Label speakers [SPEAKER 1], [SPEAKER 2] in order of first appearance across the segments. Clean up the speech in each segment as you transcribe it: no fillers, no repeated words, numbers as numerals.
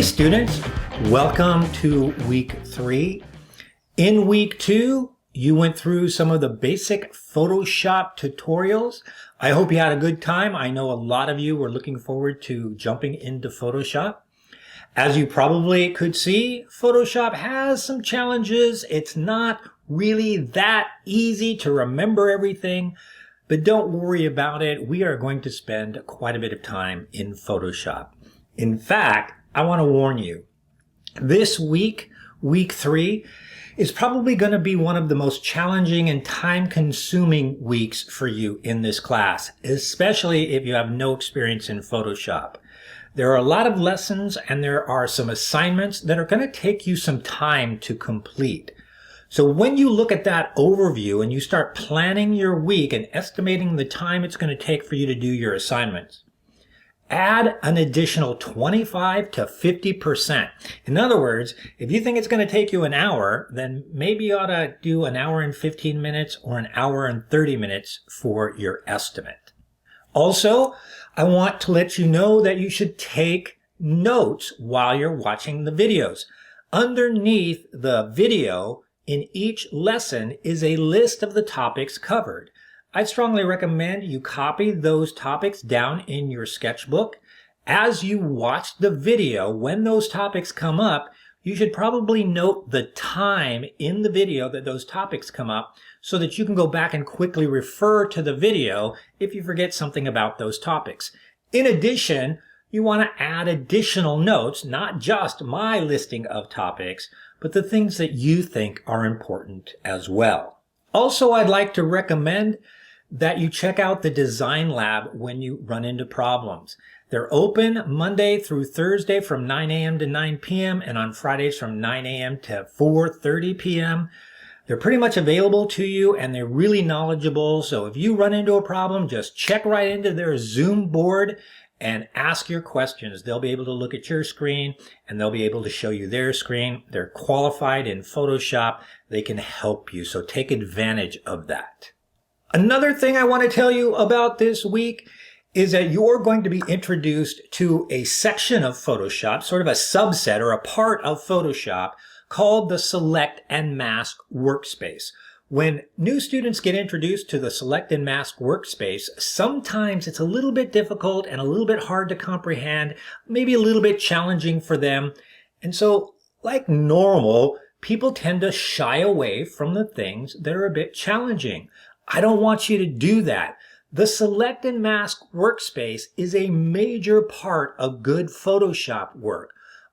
[SPEAKER 1] students, welcome to week 3. In week 2, you went through some of the basic Photoshop tutorials. I hope you had a good time. I know a lot of you were looking forward to jumping into Photoshop. As you probably could see, Photoshop has some challenges. It's not really that easy to remember everything, but don't worry about it. We are going to spend quite a bit of time in Photoshop. In fact, I want to warn you, this week, week 3, is probably going to be one of the most challenging and time-consuming weeks for you in this class, especially if you have no experience in Photoshop. There are a lot of lessons and there are some assignments that are going to take you some time to complete. So when you look at that overview and you start planning your week and estimating the time it's going to take for you to do your assignments, add an additional 25 to 50%. In other words, if you think it's going to take you an hour, then maybe you ought to do an hour and 15 minutes or an hour and 30 minutes for your estimate. Also, I want to let you know that you should take notes while you're watching the videos. Underneath the video in each lesson is a list of the topics covered. I strongly recommend you copy those topics down in your sketchbook. As you watch the video, when those topics come up, you should probably note the time in the video that those topics come up so that you can go back and quickly refer to the video if you forget something about those topics. In addition, you want to add additional notes, not just my listing of topics, but the things that you think are important as well. Also, I'd like to recommend that you check out the design lab when you run into problems. They're open Monday through Thursday from 9 a.m. to 9 p.m. and on Fridays from 9 a.m. to 4:30 p.m. They're pretty much available to you and they're really knowledgeable. So if you run into a problem, just check right into their Zoom board and ask your questions. They'll be able to look at your screen and they'll be able to show you their screen. They're qualified in Photoshop. They can help you. So take advantage of that. Another thing I want to tell you about this week is that you're going to be introduced to a section of Photoshop, sort of a subset or a part of Photoshop called the Select and Mask Workspace. When new students get introduced to the Select and Mask Workspace, sometimes it's a little bit difficult and a little bit hard to comprehend, maybe a little bit challenging for them. And so, like normal, people tend to shy away from the things that are a bit challenging. I don't want you to do that. The Select and Mask Workspace is a major part of good Photoshop work.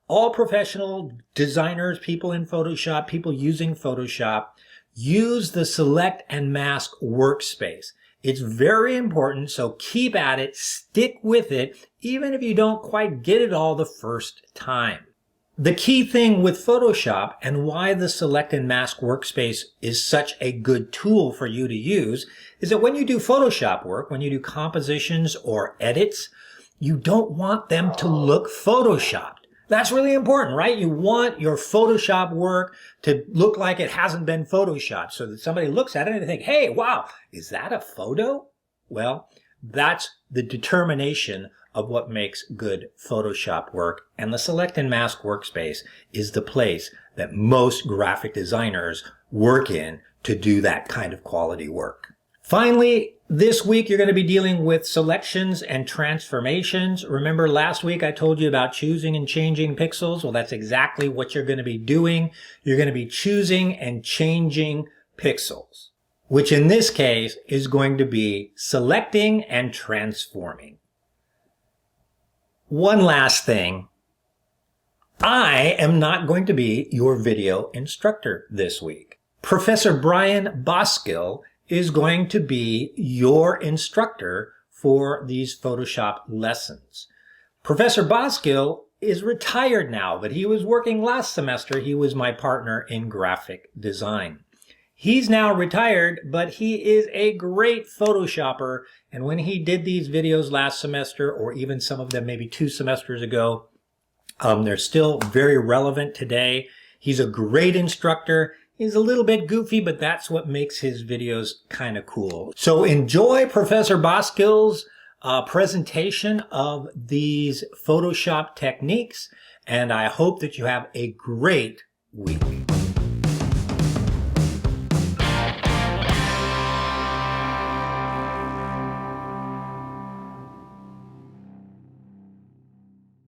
[SPEAKER 1] All professional designers, people in Photoshop, people using Photoshop, use the Select and Mask Workspace. It's very important, so keep at it, stick with it, even if you don't quite get it all the first time. The key thing with Photoshop and why the Select and Mask Workspace is such a good tool for you to use is that when you do Photoshop work, when you do compositions or edits, you don't want them to look Photoshopped. That's really important, right? You want your Photoshop work to look like it hasn't been Photoshopped so that somebody looks at it and they think, hey, wow, is that a photo? Well, that's the determination of what makes good Photoshop work. And the Select and Mask Workspace is the place that most graphic designers work in to do that kind of quality work. Finally, this week you're going to be dealing with selections and transformations. Remember last week I told you about choosing and changing pixels? Well, that's exactly what you're going to be doing. You're going to be choosing and changing pixels, which in this case is going to be selecting and transforming. One last thing, I am not going to be your video instructor this week. Professor Brian Boskill is going to be your instructor for these Photoshop lessons. Professor Boskill is retired now, but he was working last semester. He was my partner in graphic design. He's now retired, but he is a great Photoshopper. And when he did these videos last semester, or even some of them maybe 2 semesters ago, they're still very relevant today. He's a great instructor. He's a little bit goofy, but that's what makes his videos kind of cool. So enjoy Professor Boskill's presentation of these Photoshop techniques. and I hope that you have a great week.